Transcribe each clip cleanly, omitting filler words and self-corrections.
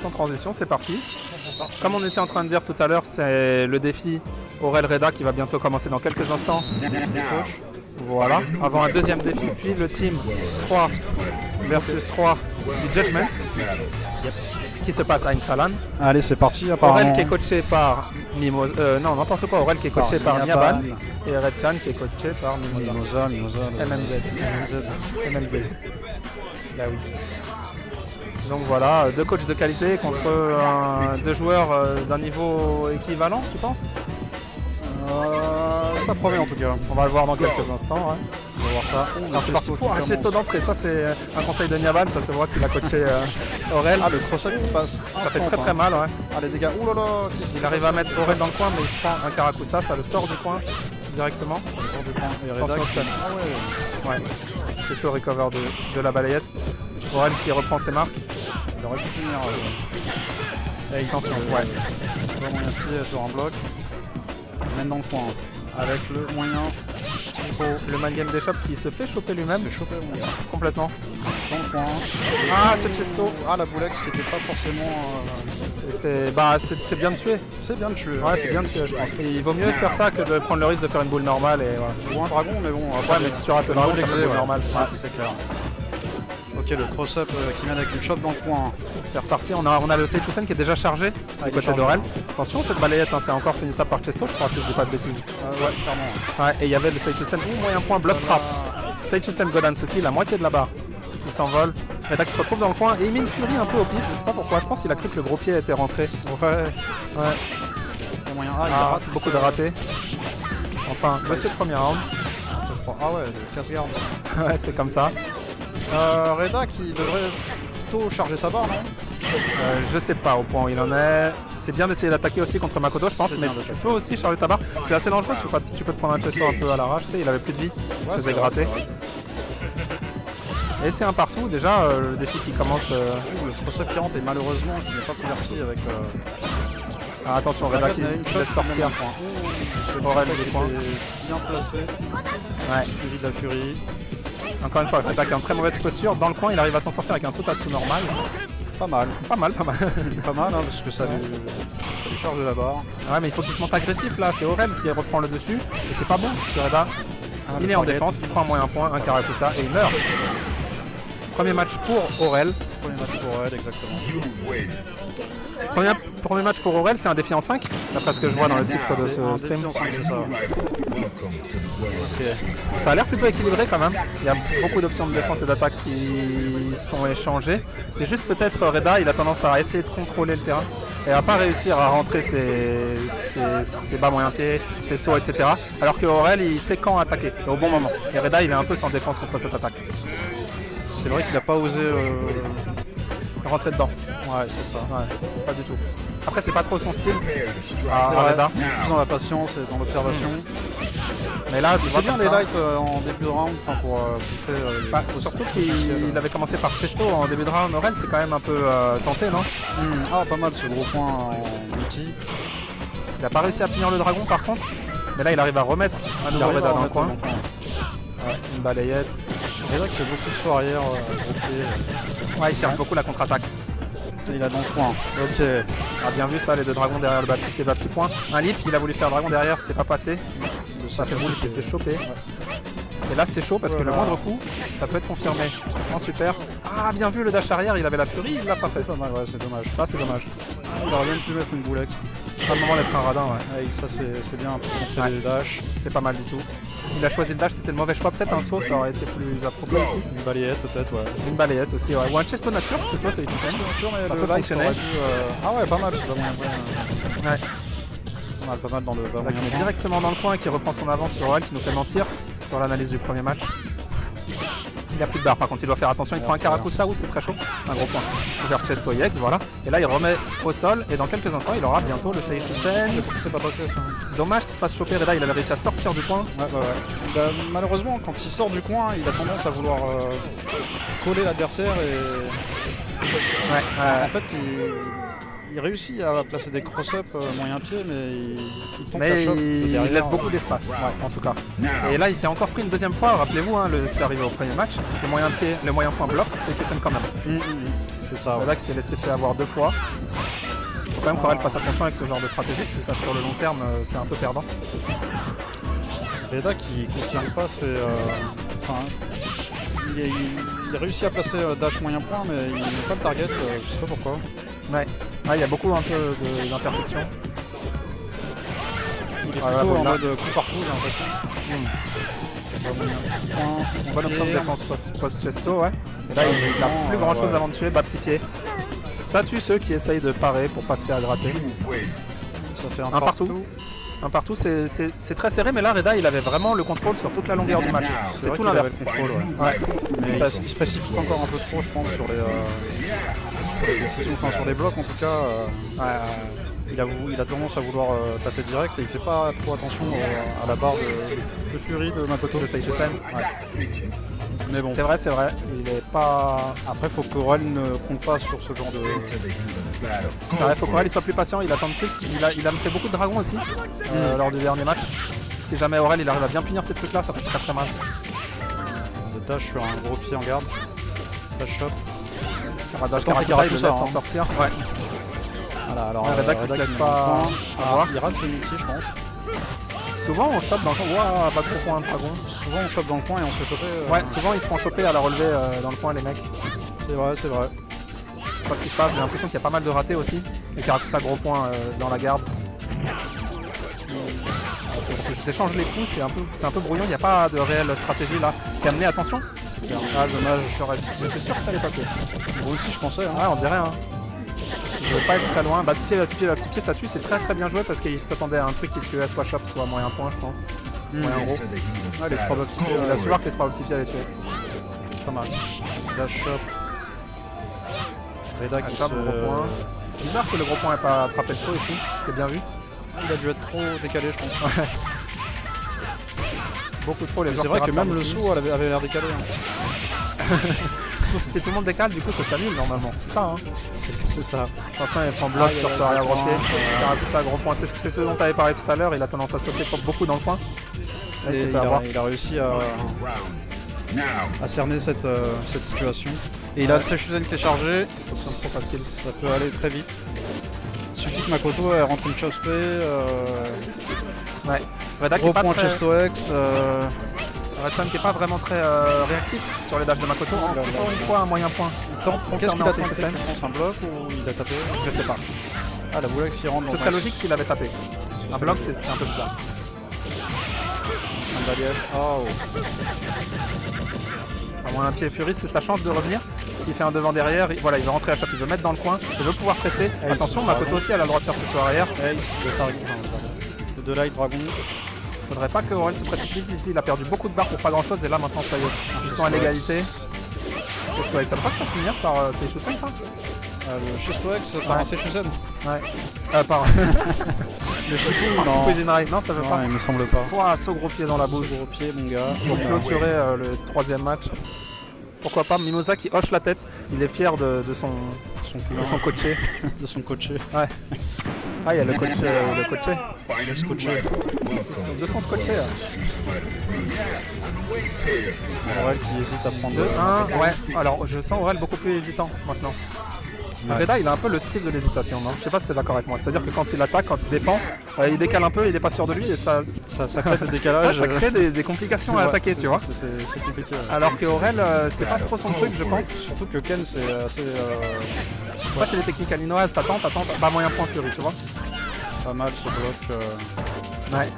Sans transition, c'est parti. Comme on était en train de dire tout à l'heure, c'est le défi Aurel Reda qui va bientôt commencer dans quelques instants. Voilà, avant un deuxième défi, puis le team 3 versus 3 du Judgment qui se passe à Insalan. Allez, c'est parti. Apparemment. Aurel qui est coaché par Mimosa. Non, n'importe quoi. Aurel qui est coaché par Niaban. Et Red Chan qui est coaché par Mimosa. MMZ. Là oui. Donc voilà, deux coachs de qualité contre deux joueurs d'un niveau équivalent, tu penses? Ça promet en tout cas. On va le voir dans quelques instants. Ouais. On va voir ça. Alors c'est parti pour un gesto d'entrée. Ça c'est un conseil de Niaban. Ça se voit qu'il a coaché Aurel. Ah, le crochet qui passe. Ça fait très mal. Ouais. Ah, les dégâts. Ouh là là. Il arrive à mettre Aurel dans le coin, mais il se prend un Karakusa. Ça le sort du coin directement. Attention au stun. Ah ouais. Gesto recover de la balayette. Aurel qui reprend ses marques. Il aurait pu finir. Attention. Ouais. Moyen pied sur un bloc. Il mène dans le coin. Avec le moyen. Le man game des shops qui se fait choper lui-même. Se fait choper complètement. Dans le coin. Ah, ce chesto. Ah, la boulex qui n'était pas forcément. C'est bien de tuer. C'est bien de tuer. Ouais, c'est bien de tuer, je pense. Il vaut mieux faire ça que de prendre le risque de faire une boule normale. Et voilà. Ou un dragon, mais bon. Ouais, mais si tu rates le dragon, c'est une boule normale. Ouais, c'est clair. Ok, le cross-up qui mène avec une chope dans le coin. C'est reparti, on a le Seichusen qui est déjà chargé à côté d'Aurel. Attention, cette balayette, c'est encore finissable par Chesto, je crois, si je dis pas de bêtises. Ouais, clairement. Ouais, et il y avait le Seichusen, moyen point, block trap. Seichusen Godansuki, la moitié de la barre, qui s'envole. Reda qui se retrouve dans le coin et il met une furie un peu au pif, je sais pas pourquoi, je pense qu'il a cru que le gros pied était rentré. Ouais. Il y a moyen. Il rate beaucoup de ratés. Enfin, monsieur le premier round. Ah ouais, le casse-garde. Ouais, c'est comme ça. Reda qui devrait plutôt charger sa barre, non? Je sais pas au point où il en est. C'est bien d'essayer d'attaquer aussi contre Makoto, je pense, mais tu peux aussi charger ta barre. C'est assez dangereux, tu peux te prendre un Chesto un peu à l'arrache, tu sais, il avait plus de vie, il se faisait gratter. Et c'est un partout, déjà le défi qui commence. Le cross-up qui rentre et malheureusement qui n'est pas converti avec. Ah, attention, Reda qui se laisse sortir. Aurel des points. Bien placé. Ouais. Suivi de la furie. Encore une fois, Reda qui est en très mauvaise posture. Dans le coin, il arrive à s'en sortir avec un Sotatsu normal. Pas mal. Pas mal. Pas mal, hein, parce que ça lui charge de la barre. Ouais, mais il faut qu'il se monte agressif là. C'est Aurel qui reprend le dessus. Et c'est pas bon, parce que Reda, il est en défense, il prend un moyen point, un Karakusa et il meurt. Premier match pour Aurel. Premier match pour Aurel, exactement. Premier match pour Aurel, c'est un défi en 5, d'après ce que je vois dans le titre de ce stream. Défi en 5, c'est ça. Okay. Ça a l'air plutôt équilibré quand même. Il y a beaucoup d'options de défense et d'attaque qui sont échangées. C'est juste peut-être Reda, il a tendance à essayer de contrôler le terrain et à pas réussir à rentrer ses bas moyens pieds, ses sauts, etc. Alors que Aurel, il sait quand attaquer, et au bon moment. Et Reda, il est un peu sans défense contre cette attaque. C'est vrai qu'il n'a pas osé rentrer dedans. Ouais, c'est ça. Ouais, pas du tout. Après, c'est pas trop son style. Reda. Plus dans la patience et dans l'observation. Mais là, tu vois bien les lights en début de round pour montrer. Surtout qu'il avait commencé par Chesto en début de round. Aurel, c'est quand même un peu tenté, non? Ah, pas mal ce gros point en multi. Il n'a pas réussi à punir le dragon par contre. Mais là, il arrive à remettre un nouveau Reda dans le coin. Ouais, une balayette. Reda qui fait beaucoup de sauts arrière. Ouais, il cherche beaucoup la contre-attaque. Il a dans le coin. Ok. On a bien vu ça, les deux dragons derrière le bas petit point. Un lip, il a voulu faire dragon derrière, c'est pas passé. Ça fait boule, il s'est fait choper. Ouais. Et là c'est chaud parce que le moindre coup, ça peut être confirmé. En super. Ah, bien vu le dash arrière, il avait la furie, il l'a pas fait. Pas mal, ouais, c'est dommage. Ça c'est dommage. Il aurait bien pu mettre une boulex. C'est pas le moment d'être un radin, ouais. Ouais, ça c'est bien pour contrer les dashs. C'est pas mal du tout. Il a choisi le dash, c'était le mauvais choix. Peut-être un saut, ça aurait été plus approprié ici. Une balayette peut-être, ouais. Une balayette aussi, ouais. Ou un Chesto nature. Chesto c'est utile. Ça peut fonctionner. Ah ouais, pas mal, c'est pas moyen. Ouais. Pas mal dans le bas moyen. Il est directement dans le coin et qui reprend son avance sur Aurel qui nous fait mentir sur l'analyse du premier match. Il a plus de barre par contre, il doit faire attention, il prend un Karakusa, c'est très chaud, un gros point. Il peut faire Chesto EX, voilà. Et là il remet au sol et dans quelques instants il aura bientôt le Seichusen. C'est pas passé ça. Dommage qu'il se fasse choper, Reda il avait réussi à sortir du coin. Ouais. Malheureusement quand il sort du coin, il a tendance à vouloir coller l'adversaire et... En fait il réussit à placer des cross-up moyen pied, mais il tombe la chope derrière. Il laisse beaucoup d'espace, en tout cas. Et là, il s'est encore pris une deuxième fois. Rappelez-vous, c'est arrivé au premier match. Le moyen point bloc, c'est Seichusen quand même. C'est ça. Reda qui s'est laissé fait avoir 2 fois. Faut quand même qu'Aurel fasse attention avec ce genre de stratégie, parce que ça sur le long terme c'est un peu perdant. Reda qui contient pas ses... il réussit à placer dash moyen point, mais il n'a pas le target, je sais pas pourquoi. Ouais, il y a beaucoup un peu d'imperfection. Il est plutôt en mode coup par coup, j'ai l'impression. Bonne option de défense post-chesto, ouais. Et là, il n'a plus grand chose avant de tuer, bas petit pied. Ça tue ceux qui essayent de parer pour pas se faire gratter. Ça fait un partout. Un partout, c'est très serré, mais là, Reda, il avait vraiment le contrôle sur toute la longueur du match. C'est tout l'inverse. Mais il se précipite encore un peu trop, je pense, sur sur les blocs en tout cas. Il a tendance à vouloir taper direct et il fait pas trop attention à la barre de Fury de Makoto. De Seichosen. Mais bon. C'est vrai, il est pas... Après, faut qu'Aurel ne compte pas sur ce genre de... C'est vrai, faut qu'Aurel soit plus patient, il attend plus. Il a fait beaucoup de dragons aussi lors du dernier match. Si jamais Aurel il arrive à bien punir ces trucs là, ça fait très très mal. Le dash sur un gros pied en garde. Dash shot. Karakusa il le laisse s'en sortir. Ouais. Voilà, alors Reda qui se laisse pas avoir. Il rate ses multis, je pense. Souvent on chope dans le coin. Ouah, pas gros point de dragon. Souvent on chope dans le coin et on se fait choper. Ouais, souvent ils se font choper à la relevée dans le coin les mecs. C'est vrai. C'est pas ce qui se passe, j'ai l'impression qu'il y a pas mal de ratés aussi. Et Karakusa gros point dans la garde. Ils s'échangent les coups, c'est un peu brouillon, il n'y a pas de réelle stratégie là qui a amené attention. Ah dommage, j'étais sûr que ça allait passer. Moi aussi je pensais. Ouais, on dirait. Il ne veut pas être très loin. Bas petit pied, ça tue, c'est très très bien joué parce qu'il s'attendait à un truc qui tuait soit chop, soit moyen point, je pense. Moyen gros. Ah, les 3 bas petits pieds. Il a su voir que les 3 petits pieds allaient tuer. Pas mal. Dash shop. Reda qui gros point. C'est bizarre que le gros point n'ait pas attrapé le saut ici, c'était bien vu. Il a dû être trop décalé, je pense. Ouais. Beaucoup trop les joueurs. C'est vrai que même le saut avait l'air décalé. Si tout le monde décale, du coup ça s'annule normalement. C'est ça, hein. C'est ça. Attention, il prend bloc sur ce arrière gros pied. Karakusa gros point. C'est ce dont tu avais parlé tout à l'heure. Il a tendance à sauter beaucoup dans le coin. Là, il a réussi à cerner cette situation. Et il a le Seichosen qui est chargé. C'est trop facile. Ça peut aller très vite. Il suffit que Makoto rentre une chop spray. Ouais. Reda gros point Chesto X. Redson qui n'est pas vraiment très réactif sur les dashs de Makoto. Encore une fois, un moyen point. Qu'est-ce qu'il a tenté? Tu penses un bloc ou il a tapé? Je sais pas. Ah, la boule s'y rentre. Ce serait logique s'il avait tapé. Un bloc, c'est un peu bizarre. Un baliège. Oh. À moins un pied Fury, c'est sa chance de revenir. S'il fait un devant derrière, il veut rentrer à chaque, il veut mettre dans le coin, il veut pouvoir presser. Attention, Makoto aussi, elle a le droit de faire ce saut arrière. De light dragon. Faudrait pas que Aurel se précipite ici, il a perdu beaucoup de barres pour pas grand chose et là maintenant ça y est, ils sont à l'égalité. Ça peut pas se faire punir par Seichosen ça le Chesto X par un Seichosen. Ouais. Par le Shifu, non ça veut pas. Il me semble pas. Ouah, saut gros pied dans la bouche. Gros pied mon gars. Pour clôturer le 3ème match. Pourquoi pas, Mimosa qui hoche la tête, il est fier de son coaché. De son coaché. Ouais. Ah, il y a le coaché. De son scotché. Aurel qui hésite à prendre 2-1. Ouais, alors je sens Aurel beaucoup plus hésitant maintenant. Reda, il a un peu le style de l'hésitation, non? Je sais pas si t'es d'accord avec moi. C'est-à-dire que quand il attaque, quand il défend, il décale un peu, il est pas sûr de lui et ça crée des décalages. Ouais, ça crée des complications à attaquer, tu vois. C'est compliqué. Alors que Aurel, c'est pas trop son truc, je pense. Surtout que Ken, c'est assez. Ouais, c'est les techniques alinoises, t'attends, pas moyen point Fury, tu vois. Pas mal ce bloc. Ouais.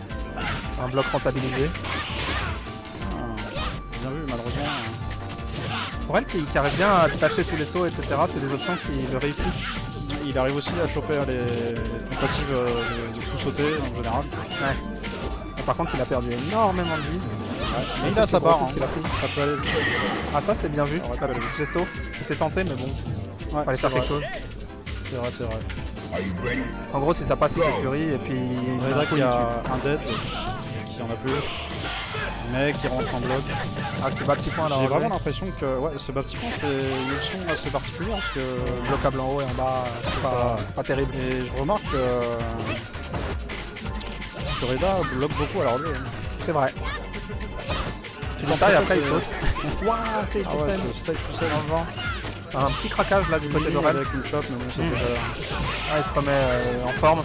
Un bloc rentabilisé. Bien vu, malheureusement. Aurel qui arrive bien à tâcher sous les sauts, etc. C'est des options qui le réussissent. Il arrive aussi à choper les tentatives de tout sauter en général. Ouais. Et par contre, il a perdu énormément de vie. Ouais. Mais il a sa barre. Il a pris. Ça peut aller. Ah, ça c'est bien vu. La petite gesto. C'était tenté, mais bon. Fallait faire quelque chose. C'est vrai. En gros, si ça passe, il fait Fury et puis. Reda qui a un dead qui en a plus. Mais qui rentre en bloc. Ah, c'est bas petit point là. J'ai vraiment l'impression que ce bas petit point c'est une option assez particulière parce que bloquable en haut et en bas, c'est pas terrible. Et je remarque que Reda bloque beaucoup à la relevée. C'est vrai. Tu dis ça et après il saute. Waouh, c'est Seichosen. Seichosen en vent. Un petit craquage là du côté d'Aurel. Avec une chope, mais bon, c'est déjà... Il se remet en forme.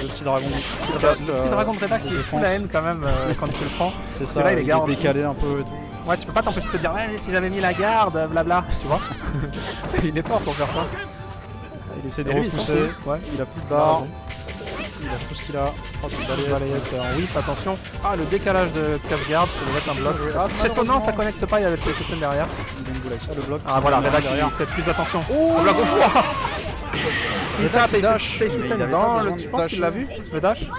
Le petit dragon. Le petit dragon de Reda qui fout la haine quand même quand tu le prends. C'est ça, là, il est garanti. décalé un peu et tout. Ouais, tu peux pas t'empêcher de te dire ouais, mais si j'avais mis la garde, blabla, tu vois. Il est fort pour faire ça. Il essaie de repousser. Ouais. Il a plus de barre. Il a tout ce qu'il a. Oh, c'est une balayette en whip, attention. Ah, le décalage de casse-garde, ça devrait être un bloc. Chesto, non, ça connecte pas, il y avait le Seichusen derrière. Le bloc. Ah voilà, Reda qui fait plus attention. Oh, le bloc au foie. Il tape et Seichusen dans le... Je pense qu'il l'a vu, le dash.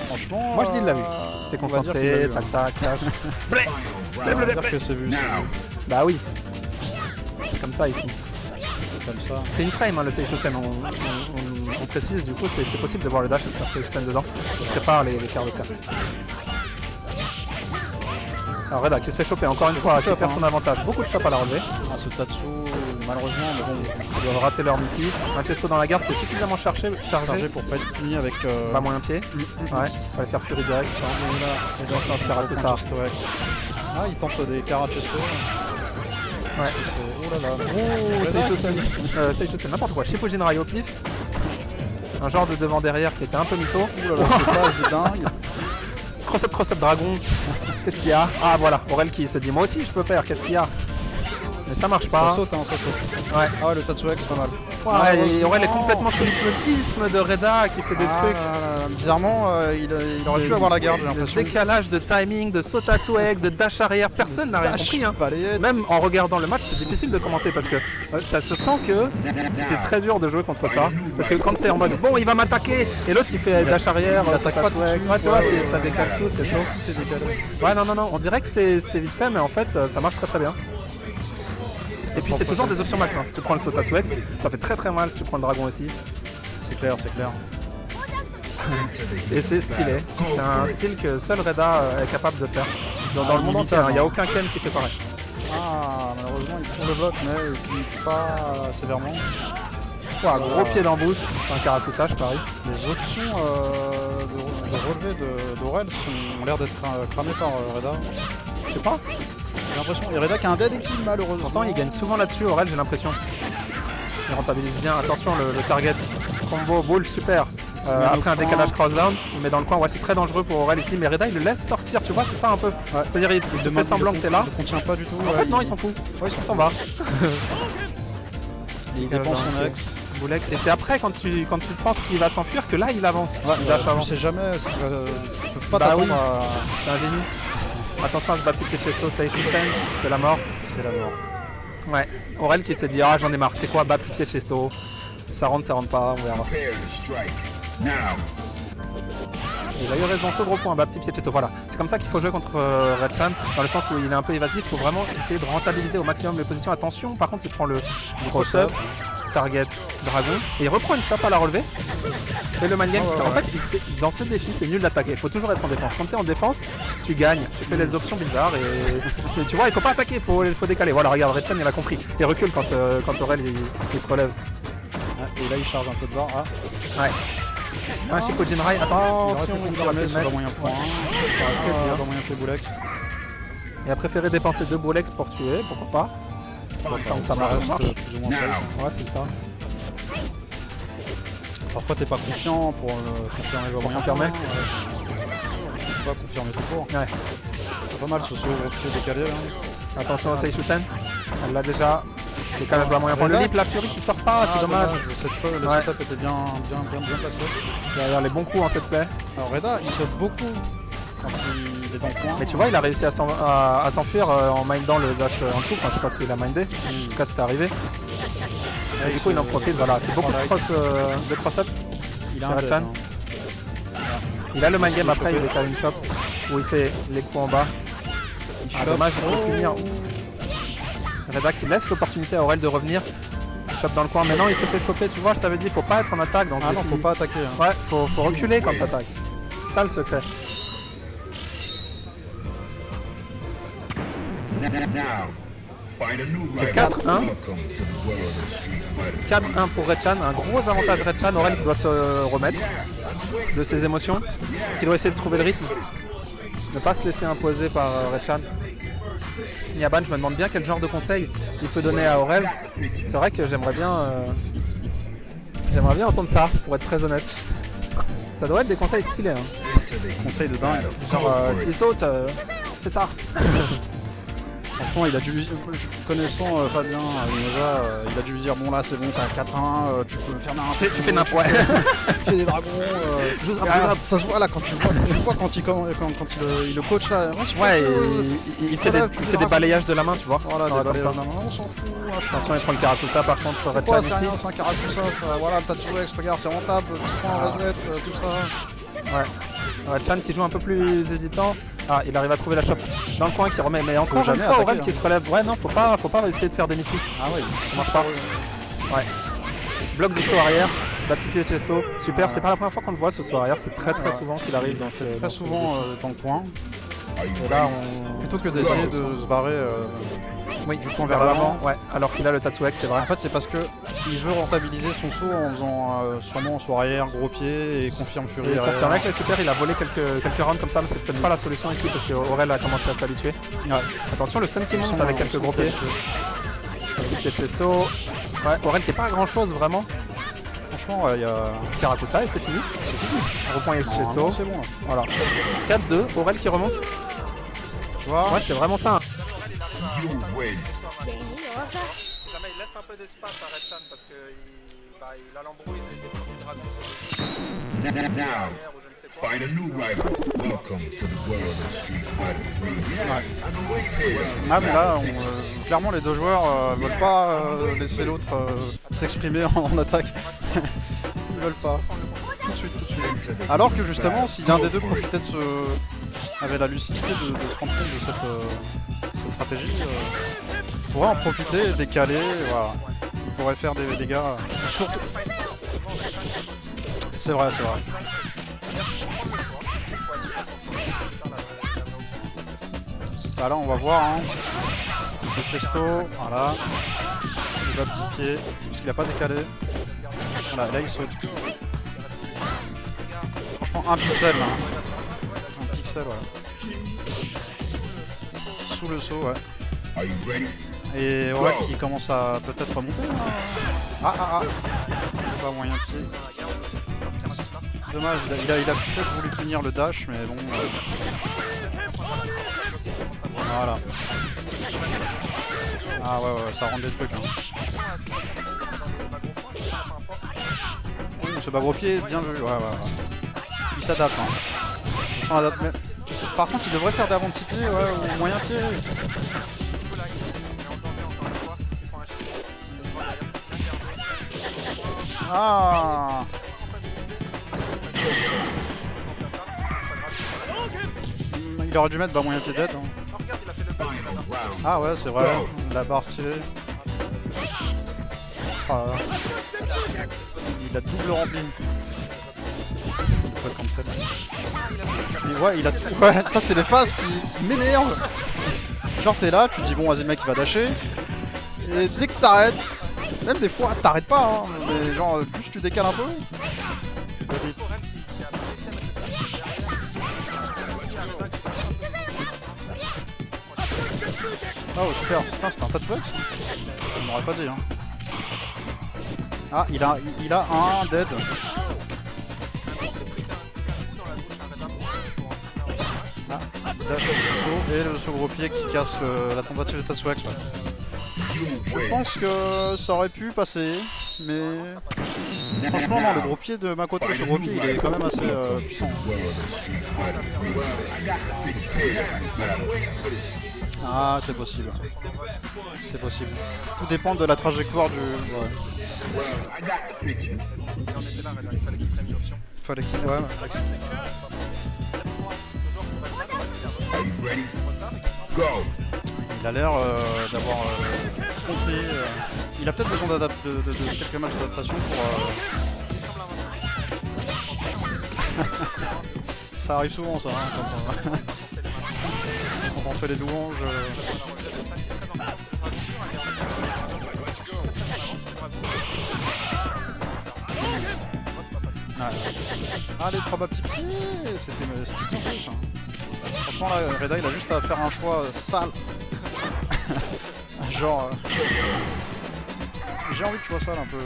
Franchement, moi je dis il l'a vu. C'est concentré, tac tac, dash. On va dire que c'est vu. Bah oui. C'est comme ça ici. Comme ça. C'est une frame hein, le Seichusen, on précise du coup c'est possible de voir le dash et de faire Seichusen dedans si tu prépares les quarts de cercle. Alors Reda qui se fait choper encore une fois, qui perd son avantage, beaucoup de chops à la relevée. Ah, ce Tatsu malheureusement ils doivent rater leur multi. Un Chesto dans la garde c'était suffisamment chargé pour pas être puni avec pas moyen pied. Ouais, fallait faire Fury direct je pense. Et donc c'est un Scarapussa. Ah il tente des Carachesto. Ouais. Oh là là. Seichusen, n'importe quoi. Shippujin Rai au pif. Un genre de devant derrière qui était un peu mytho. Oh là là, c'est pas de dingue. Cross-up dragon. Qu'est-ce qu'il y a? Ah voilà, Aurel qui se dit moi aussi je peux faire, qu'est-ce qu'il y a? Mais ça marche pas. Ça saute, hein, ça saute. Ouais. Ah ouais, le Tatsu X, pas mal. Ouais, et Aurel est complètement sous l'hypnotisme de Reda qui fait des trucs. Bizarrement, il aurait pu avoir la garde, j'ai l'impression. Le décalage de timing, de Sotatsu X, de dash arrière, personne n'a rien compris. Hein. Même en regardant le match, c'est difficile de commenter parce que ça se sent que c'était très dur de jouer contre ça. Parce que quand t'es en mode bon, il va m'attaquer, et l'autre il fait dash arrière, Sotatsu X. Ouais, tu vois, ça décale tout, c'est chaud. Tout est décalé. Ouais, non, on dirait que c'est vite fait, mais en fait, ça marche très très bien. Et puis c'est toujours des options max, hein. Si tu prends le Sotatsu X, ça fait très très mal si tu prends le dragon aussi. C'est clair, c'est clair. C'est stylé, c'est un style que seul Reda est capable de faire. Dans le monde entier, il n'y a aucun Ken qui fait pareil. Ah, malheureusement ils font le bloc, mais ils ne pas sévèrement. Ouais, gros pied d'embouche, c'est un carapoussage pareil. Les options de relevé d'Aurel ont l'air d'être cramées par Reda. Je sais pas. J'ai l'impression. Et Reda qui a un dead kill malheureusement. Pourtant il gagne souvent là-dessus Aurel, j'ai l'impression. Il rentabilise bien. Attention le target. Combo ball super. Après un décalage crossdown, il met dans le coin. Ouais, c'est très dangereux pour Aurel ici, mais Reda il le laisse sortir, tu vois, c'est ça un peu. Ouais. C'est-à-dire il te fait semblant que t'es là. Il ne contient pas du tout. En fait non, il s'en fout. Ouais, il s'en va. Il dépense son ex. Et c'est après quand tu penses qu'il va s'enfuir que là il avance. Ouais, il dash avant. Tu sais jamais, tu peux pas t'attendre à... C'est un génie. Attention à ce petit Chesto, Seichusen, c'est la mort. C'est la mort. Ouais, Aurel qui s'est dit ah j'en ai marre, tu sais quoi, bas petit pied Chesto. Ça rentre pas, on verra. Il a eu raison, ce gros point, bas petit pied Chesto, voilà. C'est comme ça qu'il faut jouer contre Redchan, dans le sens où il est un peu évasif, il faut vraiment essayer de rentabiliser au maximum les positions. Attention, par contre il prend le cross-up, target, dragon, et il reprend une chape à la relever. Et le man game, en fait, dans ce défi, c'est nul d'attaquer. Il faut toujours être en défense. Quand tu es en défense, tu gagnes. Tu fais les options bizarres et tu vois, il faut pas attaquer, il faut décaler. Voilà, regarde, Redchan, il a compris. Il recule quand Aurel il se relève. Et là, il charge un peu de barre. Ah. Ouais. Un Shippujin Rai, attention, il aurait pu le mettre. Moyen point. Ça va moyen pied Boulex. Il a préféré dépenser 2 Boulex pour tuer, pourquoi pas. Tant que ça marche, ça marche. Plus ou moins safe. Ouais, c'est ça. Parfois t'es pas confiant pour confirmer le moyen confirmer. Tu peux pas confirmer tout court. Ouais. C'est pas mal ce saut au pied décalé là. Attention à Seichusen. Elle l'a déjà. Décalage bas moyen pour le lip, la Fury qui sort pas, c'est dommage. Le setup était bien placé. Derrière les bons coups en cette play. Alors Reda il saute beaucoup quand il est dans le coin. Mais tu vois il a réussi à s'enfuir en mindant le dash en dessous, enfin je sais pas s'il a mindé. En tout cas c'était arrivé. Et du coup il en profite, voilà, c'est beaucoup de cross-up. Il a Redchan. Il a le mind game après, il décale une chop où il fait les coups en bas. Ah, dommage, il peut punir. Reda qui laisse l'opportunité à Aurel de revenir. Il chope dans le coin, mais non il s'est fait choper, tu vois, je t'avais dit, faut pas être en attaque dans ce défi. Ah non, faut pas attaquer. Hein. Ouais, faut reculer quand t'attaques. C'est ça le secret. C'est 4-1. 4-1 pour Redchan, un gros avantage Redchan. Aurel qui doit se remettre de ses émotions, qui doit essayer de trouver le rythme, ne pas se laisser imposer par Redchan. Nyaban, je me demande bien quel genre de conseil il peut donner à Aurel. C'est vrai que j'aimerais bien entendre ça, pour être très honnête. Ça doit être des conseils stylés. Hein. Conseil de dingue. Genre, s'il saute, fais ça. Franchement, il a dû, connaissant Fabien Mimosa, il a dû lui dire bon là c'est bon, t'as 4-1, tu peux faire n'importe quoi. Tu fais n'importe quoi. Tu fais des dragons. Ça se voit là quand tu vois quand il le coach là. Ouais, il fait des balayages de la main, tu vois. Voilà, des balayages de la main, on s'en fout. Attention, il prend le Karakusa par contre, Red Chan ici. C'est un Karakusa, voilà, le Tatsuex, regarde, c'est rentable, petit point reset, tout ça. Ouais. Chan qui joue un peu plus hésitant. Ah, il arrive à trouver la chope dans le coin qui remet. Mais encore une fois, attaquer, Aurel qui se relève. Ouais, non, faut pas essayer de faire des meetings. Ah ouais, ça marche pas. Ouais. Bloc du saut arrière, bas petit pied de Chesto. Super, c'est pas la première fois qu'on le voit ce saut arrière. C'est très souvent qu'il arrive dans ce. Très souvent dans le coin. Et là, plutôt que d'essayer de se barrer du coin vers l'avant. Ouais, alors qu'il a le Tatsuex, c'est vrai. En fait, c'est parce que il veut rentabiliser son saut en faisant sûrement saut arrière, gros pied et confirme Fury. Confirmé avec le super, il a volé quelques rounds comme ça, mais c'est peut-être pas la solution ici parce qu'Aurel a commencé à s'habituer. Ouais. Attention, le stun qui monte avec quelques gros pieds. Petit pied de Chesto. Ouais, Aurel qui est pas à grand chose vraiment. Franchement, il y a Karakusa et c'est fini. Repoint Chesto. C'est bon. Voilà. 4-2, Aurel qui remonte. Tu vois. Ouais, c'est vraiment ça. You win. Si jamais il laisse un peu d'espace à Red Chan parce qu'il a l'embrouille des premiers dragons. Now, find a new rival. Welcome to the world of Street Fighter 3. Ah mais là, clairement les deux joueurs veulent pas laisser l'autre s'exprimer en attaque. Ils veulent pas. Tout de suite. Alors que justement, si l'un des deux profitait de avait la lucidité de se rendre compte de cette stratégie, il pourrait en profiter et décaler, voilà. Il pourrait faire des dégâts. Surtout. C'est vrai. Bah là on va voir hein. Le Chesto, voilà. Il va petit pied, parce qu'il a pas décalé. Voilà, là il saute. Franchement un pixel là. Un pixel voilà. Sous le saut ouais. Et ouais qui commence à peut-être remonter. Ah. Pas moyen de pied. C'est dommage, il a peut-être voulu punir le dash mais bon. Voilà. Ah ouais, ça rend des trucs. Hein. Ce bas gros pied, bien vu. Ouais. Il s'adapte. Hein. Mais... Par contre, il devrait faire d'avant petit pied, ou moyen pied. Ah. Il aurait dû mettre bas moyen pied dead. Hein. Ah ouais, c'est vrai, la barre stylée. Ah, il a double rempli. Comme ça. Et ouais, il a tout. Ouais, ça c'est les phases qui m'énervent. Genre t'es là, tu te dis bon vas-y le mec il va dasher. Et dès que t'arrêtes, même des fois t'arrêtes pas, hein, mais genre juste tu décales un peu. Oh super, c'est un Tatsuex. On m'aurait pas dit hein. Ah il a un dead. Ah, et le saut gros pied qui casse la tentative de Tatsuex. Ouais. Je pense que ça aurait pu passer, mais franchement non, le gros pied de Makoto, ce gros pied il est quand même assez puissant. Ah c'est possible. C'est possible. Tout dépend de la trajectoire du... Ouais. Fallait qu'il... Ouais. Il a l'air d'avoir compris. Il a peut-être besoin de quelques matchs d'adaptation pour... Ça arrive souvent ça, hein, quand on fait les louanges. Ah les 3 bas petits pieds, c'était bien ça. Franchement là, Reda il a juste à faire un choix sale. genre... J'ai envie que tu vois ça là, un peu...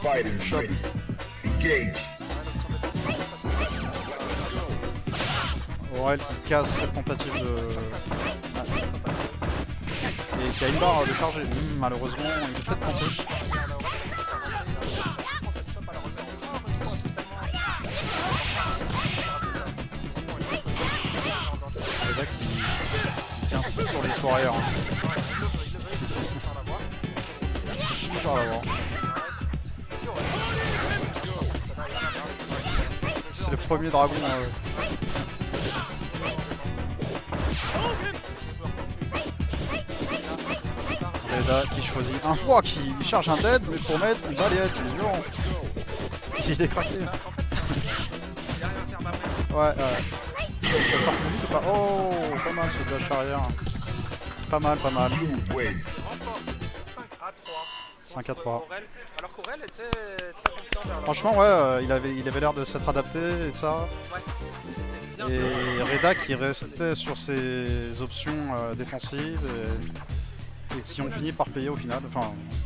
Fighting ready. Engage. Aurel qui casse cette tentative de... Et qui a une barre de charger. Malheureusement, il est peut-être tenté. Reda qui insiste sur les soirées. Hein. Par l'avant. C'est le premier dragon. Reda qui choisit un froid qui charge un dead, mais pour mettre une balayette, il est violent. Il est craqué. Ouais. Ça sort plus vite ou pas? Oh, pas mal ce dash arrière. Pas mal. 5 à 3. Alors qu'Aurel était très confiant. Franchement, ouais, il avait l'air de s'être adapté et de ça. Et Reda qui restait sur ses options défensives et qui ont fini par payer au final. Enfin,